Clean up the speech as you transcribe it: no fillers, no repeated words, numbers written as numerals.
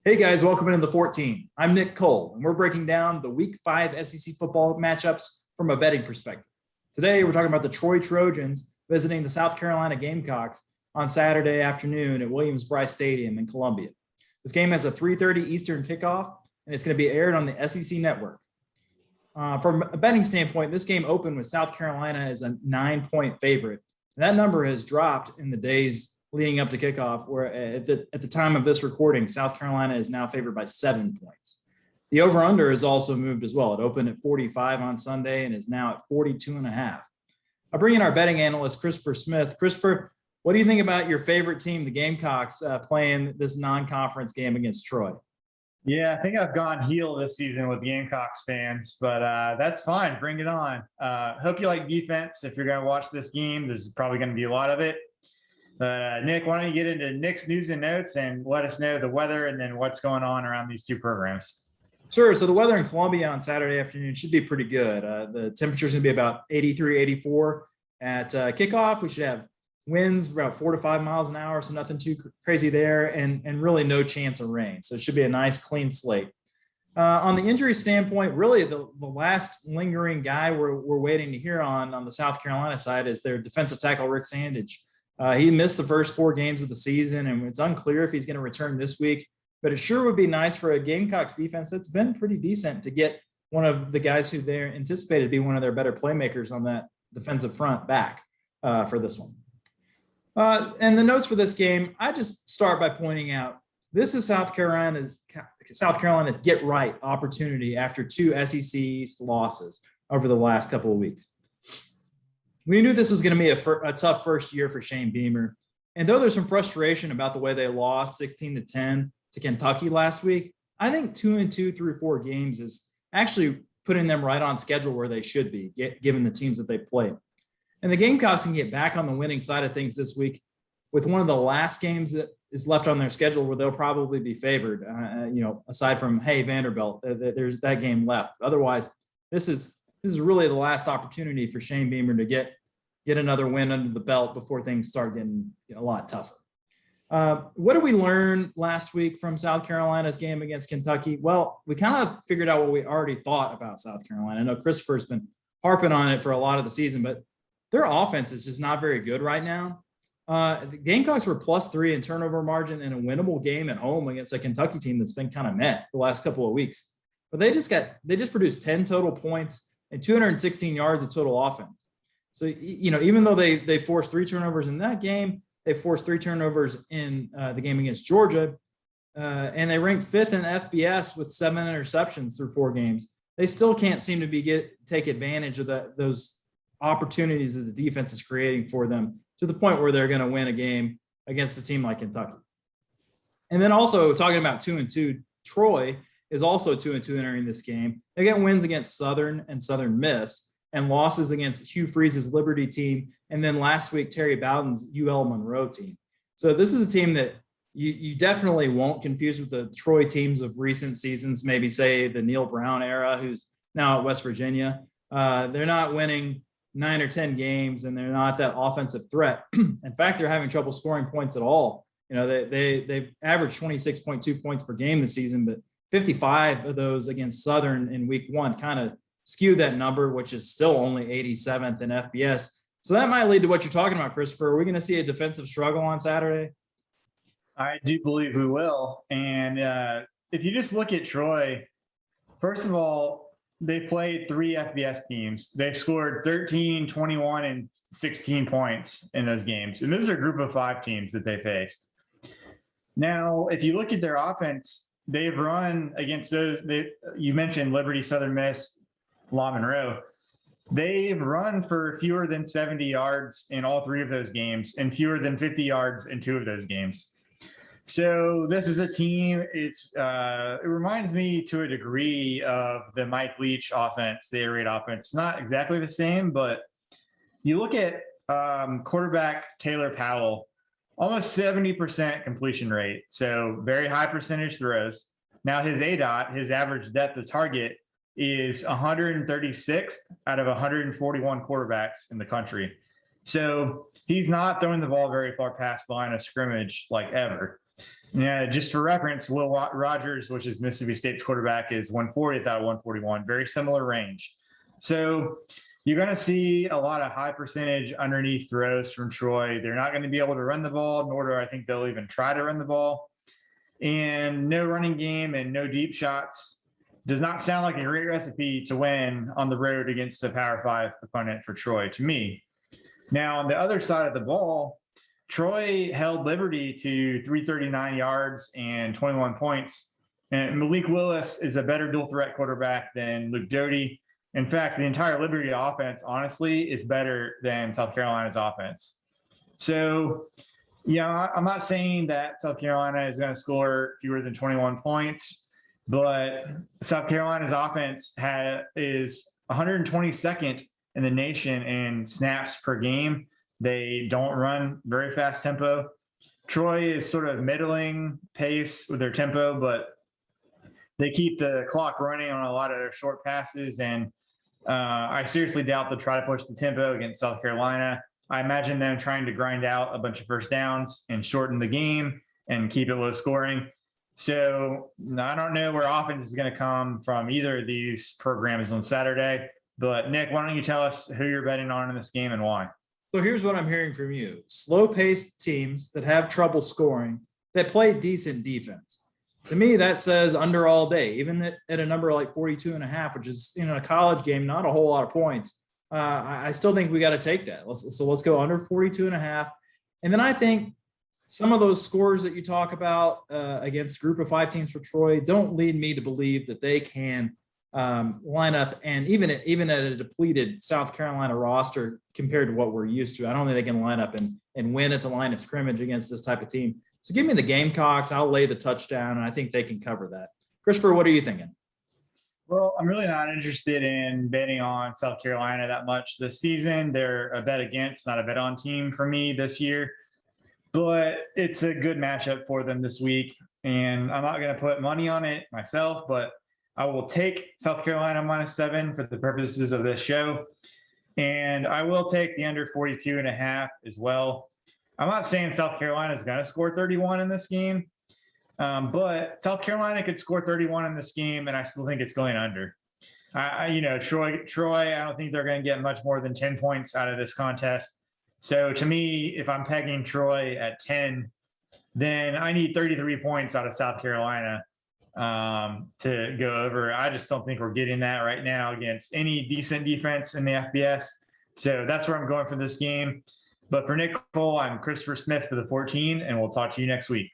Hey guys, welcome into the 14. I'm Nick Cole, and we're breaking down the Week 5 SEC football matchups from a betting perspective. Today, we're talking about the Troy Trojans visiting the South Carolina Gamecocks on Saturday afternoon at Williams-Brice Stadium in Columbia. This game has a 3:30 Eastern kickoff, and it's going to be aired on the SEC Network. From a betting standpoint, this game opened with South Carolina as a 9-point favorite. And that number has dropped in the days leading up to kickoff, where at the time of this recording, South Carolina is now favored by 7 points. The over-under has also moved as well. It opened at 45 on Sunday and is now at 42.5. I'll bring in our betting analyst, Christopher Smith. Christopher, what do you think about your favorite team, the Gamecocks, playing this non-conference game against Troy? Yeah, I think I've gone heel this season with Gamecocks fans, but that's fine. Bring it on. Hope you like defense. If you're going to watch this game, there's probably going to be a lot of it. Nick, why don't you get into Nick's news and notes and let us know the weather and then what's going on around these two programs? Sure. So the weather in Columbia on Saturday afternoon should be pretty good. The temperature is going to be about 83, 84 at kickoff. We should have winds about 4 to 5 miles an hour, so nothing too crazy there, and really no chance of rain. So it should be a nice clean slate. On the injury standpoint, really the last lingering guy we're waiting to hear on the South Carolina side is their defensive tackle, Rick Sandage. He missed the first 4 games of the season, and it's unclear if he's going to return this week. But it sure would be nice for a Gamecocks defense that's been pretty decent to get one of the guys who they're anticipated to be one of their better playmakers on that defensive front back for this one. And the notes for this game, I just start by pointing out this is South Carolina's get right opportunity after 2 SEC losses over the last couple of weeks. We knew this was going to be a tough first year for Shane Beamer. And though there's some frustration about the way they lost 16-10 to Kentucky last week, I think 2-2 through 4 games is actually putting them right on schedule where they should be, given the teams that they played. And the Gamecocks can get back on the winning side of things this week with one of the last games that is left on their schedule where they'll probably be favored, aside from, hey, Vanderbilt, there's that game left. Otherwise, this is really the last opportunity for Shane Beamer to get another win under the belt before things start getting a lot tougher. What did we learn last week from South Carolina's game against Kentucky? Well, we kind of figured out what we already thought about South Carolina. I know Christopher's been harping on it for a lot of the season, but their offense is just not very good right now. The Gamecocks were +3 in turnover margin in a winnable game at home against a Kentucky team that's been kind of met the last couple of weeks. But they just produced 10 total points and 216 yards of total offense. So, even though they forced 3 turnovers in that game, they forced 3 turnovers in the game against Georgia, and they ranked 5th in FBS with 7 interceptions through 4 games. They still can't seem to take advantage of those opportunities that the defense is creating for them to the point where they're going to win a game against a team like Kentucky. And then also talking about 2-2, Troy is also 2-2 entering this game. They get wins against Southern and Southern Miss, and losses against Hugh Freeze's Liberty team, and then last week, Terry Bowden's UL Monroe team. So this is a team that you definitely won't confuse with the Troy teams of recent seasons, maybe say the Neil Brown era, who's now at West Virginia. They're not winning 9 or 10 games, and they're not that offensive threat. In fact, they're having trouble scoring points at all. They've averaged 26.2 points per game this season, but 55 of those against Southern in week 1 kind of skew that number, which is still only 87th in FBS. So that might lead to what you're talking about, Christopher. Are we going to see a defensive struggle on Saturday? I do believe we will. And if you just look at Troy, first of all, they played 3 FBS teams. They've scored 13, 21, and 16 points in those games. And those are a group of 5 teams that they faced. Now, if you look at their offense, they've run against those. You mentioned Liberty, Southern Miss, La Monroe. They've run for fewer than 70 yards in all 3 of those games and fewer than 50 yards in 2 of those games. So this is a team, it reminds me to a degree of the Mike Leach offense, the air raid offense. Not exactly the same, but you look at quarterback Taylor Powell, almost 70% completion rate. So very high percentage throws. Now his ADOT, his average depth of target, is 136th out of 141 quarterbacks in the country. So he's not throwing the ball very far past the line of scrimmage like ever. Yeah, just for reference, Will Rogers, which is Mississippi State's quarterback, is 140th out of 141, very similar range. So you're going to see a lot of high percentage underneath throws from Troy. They're not going to be able to run the ball, nor do I think they'll even try to run the ball. And no running game and no deep shots does not sound like a great recipe to win on the road against a Power 5 opponent for Troy to me. Now, on the other side of the ball, Troy held Liberty to 339 yards and 21 points. And Malik Willis is a better dual threat quarterback than Luke Doty. In fact, the entire Liberty offense, honestly, is better than South Carolina's offense. So, I'm not saying that South Carolina is going to score fewer than 21 points, but South Carolina's offense is 122nd in the nation in snaps per game. They don't run very fast tempo. Troy is sort of middling pace with their tempo, but they keep the clock running on a lot of their short passes. And I seriously doubt they'll try to push the tempo against South Carolina. I imagine them trying to grind out a bunch of first downs and shorten the game and keep it low scoring. So I don't know where offense is going to come from either of these programs on Saturday. But Nick, why don't you tell us who you're betting on in this game and why? So here's what I'm hearing from you. Slow-paced teams that have trouble scoring, that play decent defense. To me, that says under all day, even at a number like 42.5, which is, a college game, not a whole lot of points. I still think we got to take that. Let's go under 42.5. And then I think some of those scores that you talk about against group of 5 teams for Troy don't lead me to believe that they can line up, and even at a depleted South Carolina roster compared to what we're used to, I don't think they can line up and win at the line of scrimmage against this type of team. So give me the Gamecocks. I'll lay the touchdown, and I think they can cover that. Christopher, what are you thinking? Well, I'm really not interested in betting on South Carolina that much this season. They're a bet against, not a bet on team for me this year. But it's a good matchup for them this week. And I'm not going to put money on it myself, but I will take South Carolina -7 for the purposes of this show. And I will take the under 42.5 as well. I'm not saying South Carolina is going to score 31 in this game. But South Carolina could score 31 in this game, and I still think it's going under. Troy, I don't think they're going to get much more than 10 points out of this contest. So to me, if I'm pegging Troy at 10, then I need 33 points out of South Carolina to go over. I just don't think we're getting that right now against any decent defense in the FBS. So that's where I'm going for this game. But for Nick Cole, I'm Christopher Smith for the 14, and we'll talk to you next week.